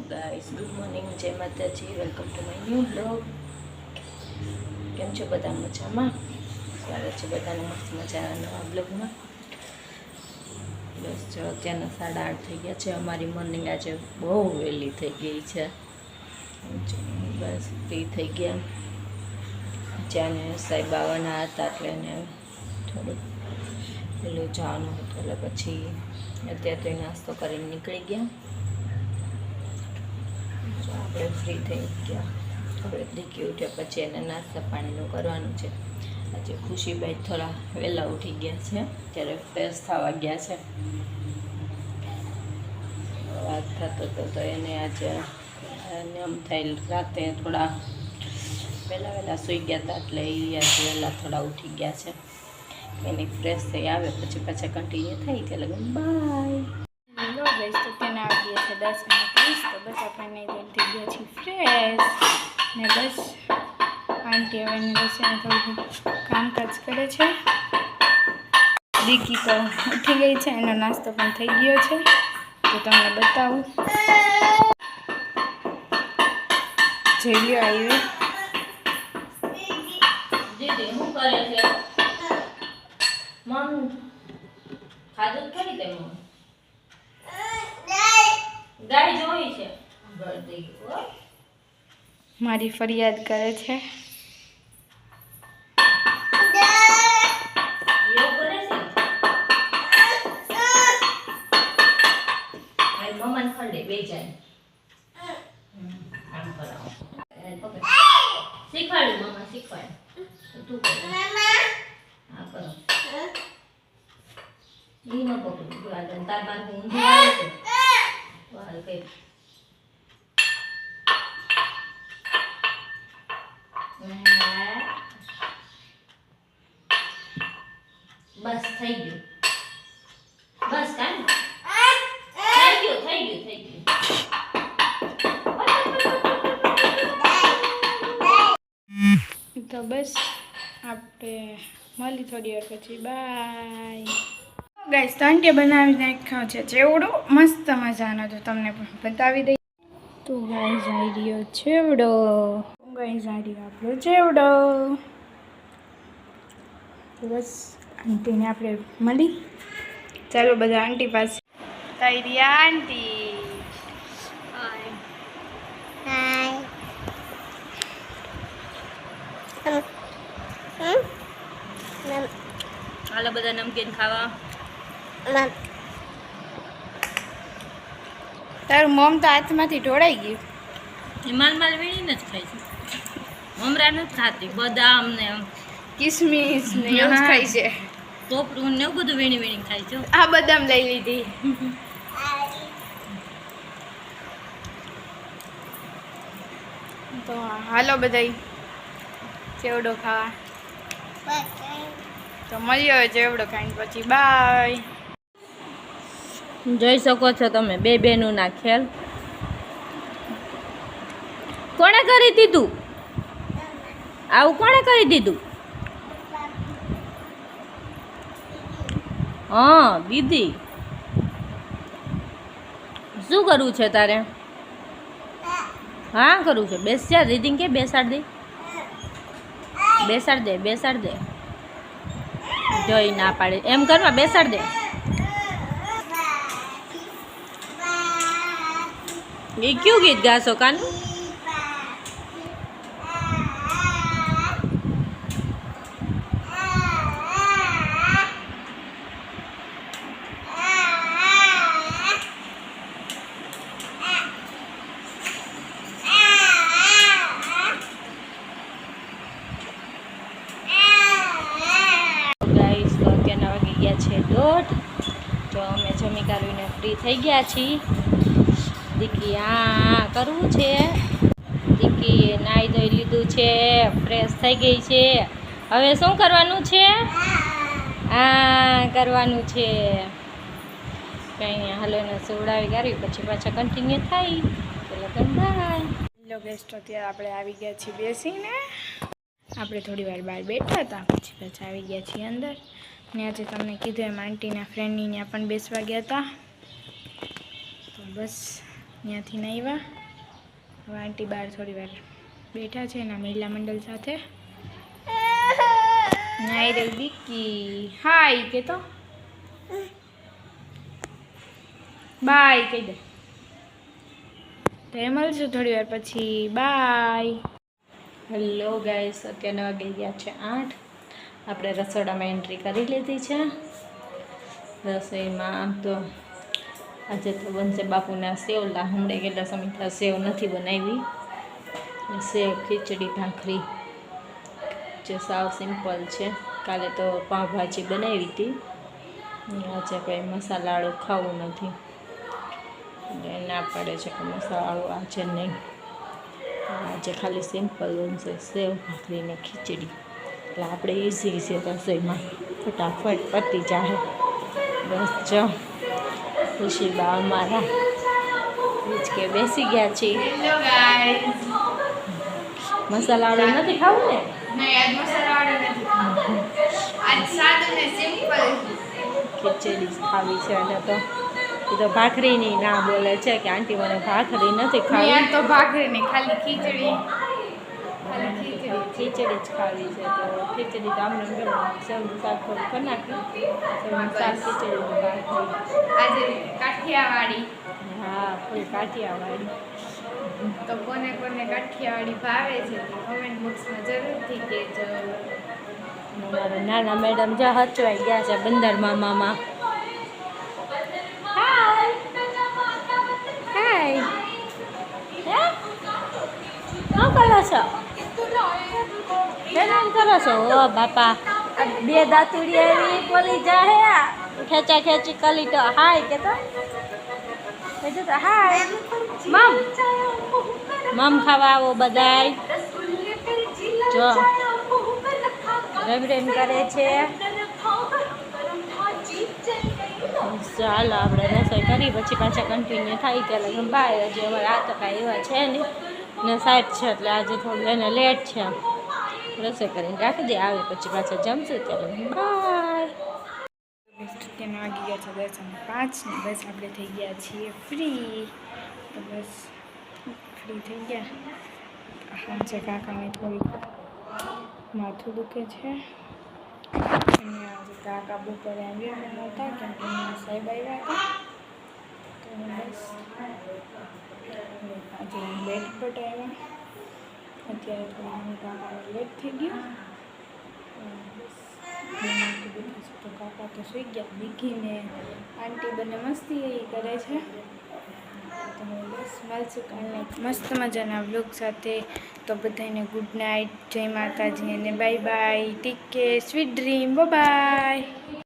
Guys, good morning, જય માતાજી, welcome to my new blog. કેમ છો બધા? મજામાં? સ્વાગત છે બધાનું મસ્ત મજાના નવા બ્લોગમાં. બસ જો અત્યારના 8:30 થઈ ગયા છે. અમારી મોર્નિંગ આજે બહુ વહેલી થઈ ગઈ છે. બસ ફ્રી થઈ ગયા. જ્યાં સાહેબ આવવાના હતા એટલે એને થોડુંક પેલું જવાનું હતું એટલે પછી અત્યારે તો નાસ્તો કરીને નીકળી ગયા. આપણે ફ્રી થઈ ગયા. થોડીક દીકી ઉઠ્યા પછી એને નાસ્તા પાણીનું કરવાનું છે. આજે ખુશીભાઈ થોડા વહેલા ઉઠી ગયા છે, ત્યારે ફ્રેશ થવા ગયા છે. વાત થતો હતો તો એને આજે એમ થાય રાતે થોડા વહેલા સૂઈ ગયા હતા એટલે એ આજે વહેલા થોડા ઉઠી ગયા છે. એની ફ્રેશ થઈ આવે પછી પાછા કન્ટિન્યુ થઈ કે લગન બાય. હેલો ગાઈસ, તો તેને આવી ગયા છે 10:20. તો બસ આપણે નહીં થઈ ગયા છીએ ફ્રેશ ને બસ આંટી હવે એની બસ એને થોડું કામકાજ કરે છે. દીકી તો ઉઠી ગઈ છે, એનો નાસ્તો પણ થઈ ગયો છે તો તમને બતાવું. જેવી આવી દીદી શું કરે છે? મમ ખાધું ખરી તે? મમ ગાય જોઈ છે, મારી ફરિયાદ કરે છે. મમ્માને ખડે બે જાય આમ કરાવો. શીખવાડ્યું મમ્મા, શીખવાડ તું કર. હા કરો. ઈ ન પકડું તાર બાર ઊંધું આવે છે. વાલ કઈ બસ થઈ ગયું. બસ કાઈ થઈ ગયું. તો બસ આપણે મળી થોડી વાર પછી. Bye guys. તો આંટીએ બનાવી નાખ્યો છે ચેવડો મસ્ત મજાનો, તો તમને પણ બતાવી દઈ. તો ગાઈસ આવી રહ્યો ચેવડો. ગાઈસ આવી રહ્યો આપણો ચેવડો. તો બસ આંટીને આપણે મળી. ચાલો બધા આંટી પાસે. આવી રહ્યા આંટી. હાય હાલો બધા નમકીન ખાવા. તારું મમ તો હાથમાંથી ઢોળાઈ ગયું. એ માલ વીણીને જ ખાય છે. મમરા નથી ખાતી, બદામ ને કિસમિસ ને એવું જ ખાય છે. ટોપરું ને એવું બધું વીણી ખાય છે. આ બદામ લઈ લીધી. તો હાલો બધાય ચેવડો ખાવા. તો મળીએ હવે ચેવડો ખાઈને પછી. બાય. જોઈ શકો છો તમે બે બેનું ના ખેલ. કોણે કરી દીધું આવું? કોણે કરી દીધું? હા દીદી. શું કરવું છે તારે? હા કરવું છે. બેસ જા દીદીને કે બેસાડ દે. બેસાડ દે. જોઈ ના પાડે એમ કરવા. બેસાડ દે. એ ક્યું ગીત ગાશો કાનું? છે 1:30. તો અમે જમી કાઢીને ફ્રી થઈ ગયા છીએ. દીકી આ કરવું છે. દીકી નાહી ધોઈ લીધું છે, ફ્રેશ થઈ ગઈ છે. હવે શું કરવાનું છે? આ કરવાનું છે કંઈ. હાલો એને સુવડાવી કાઢી પછી પાછા કન્ટિન્યુ થાય. ચલો બાય. હેલો ગેસ્ટ, અત્યારે આપણે આવી ગયા છીએ બેસીને. આપણે થોડી વાર બહાર બેઠા હતા પછી પાછા આવી ગયા છીએ અંદર. ને આજે તમને કીધું એમ આંટીના ફ્રેન્ડની ત્યાં પણ બેસવા ગયા હતા. તો બસ ત્યાંથી નાહ્યા. હવે આંટી બહાર થોડી વાર બેઠા છે એના મહિલા મંડળ સાથે. નાઈ રહી દીકી. હાય કે તો બાય કહી દે. તો એ મળશું થોડી વાર પછી. બાય. હેલો ગાઈસ, અત્યારે વાગી ગયા છે 8. આપણે રસોડામાં એન્ટ્રી કરી લીધી છે. રસોઈમાં તો આજે તો બનશે બાપુના સેવ. હમણાં કેટલા સમય સેવ નથી બનાવી. સેવ, ખીચડી, ભાખરી જે સાવ સિમ્પલ છે. કાલે તો પાવભાજી બનાવી હતી. આજે કંઈ મસાલાવાળું ખાવું નથી એટલે ના પડે છે કે મસાલાવાળું આજે નહીં. આજે ખાલી સિમ્પલ બનશે સેવ, ભાખરી ને ખીચડી. એટલે આપણે ઇઝી છે રસોઈમાં, ફટાફટ પતી જાય. બસ જો ખુશીબા અમારા કે બેસી ગયા છીએ. Hello guys. મસાલાવાળું નથી ખાવું ને? નહીં, આજ મસાલાવાળું નથી. આજ સાદું ને સિમ્પલ ખીચડી ખાવી છે. અને તો એ તો ભાખરીની ના બોલે છે કે આંટી મને ભાખરી નથી ખાવી. યાર તો ભાખરી નહીં, ખાલી ખીચડી. ખીચડી જ ખાવી છે. તો ખીચડી તો આમને સેવનું શાક થોડું કરી નાખ્યું. સેવનું શાક, ખીચડી, ભાખરી. આજે કાઠિયાવાડી. હા, ફૂલ કાઠિયાવાડી. તો કોને કોને કાઠિયાવાડી ભાવે છે તો કમેન્ટ બોક્સમાં જરૂરથી કહેજો. અમારા નાના મેડમ જો હચવાઈ ગયા છે બંદર મામામાં. હાય હાય. શું કરો છો? કેમ કરો છો? ઓ બાપા, બે દાતુડી આવી બોલી જાય. ખેંચા ખેંચી કરી તો હાય કે તો હાય. મમ ખાવા આવો બધાય. જો રેમ કરે છે. ચાલો આપણે રસોઈ કરી પછી પાછા કન્ટિન્યુ થાય ત્યારે બાય. હજી અમારે આ તો કાંઈ એવા છે નહીં ને સાઈડ છે એટલે આજે થોડું એને લેટ છે. રસોઈ કરીને રાખી દે, આવે પછી પાછા જમશું ત્યારે બાય. તેના વાગી ગયા છે 10:05 ને બસ આપણે થઈ ગયા છીએ ફ્રી. તો બસ ફ્રી થઈ ગયા. સાંજે કાકાને થોડીક માથું દુખે છે અને આજે કાકા બપોરે આવ્યા નહોતા કેમ કે સાહેબ આવ્યા હતા. તો બસ આજે બેડ પર આવ્યા. અત્યારે થોડું કાકાને લેટ થઈ ગયું. તો કાકા તો સુઈ ગયા. દીકીને આંટી બંને મસ્તી કરે છે. તો બસ મળશું કાલે મસ્ત મજાના વ્લોગ સાથે. તો બધાને ગુડ નાઇટ, જય માતાજી અને bye bye. Take care, sweet dream, by.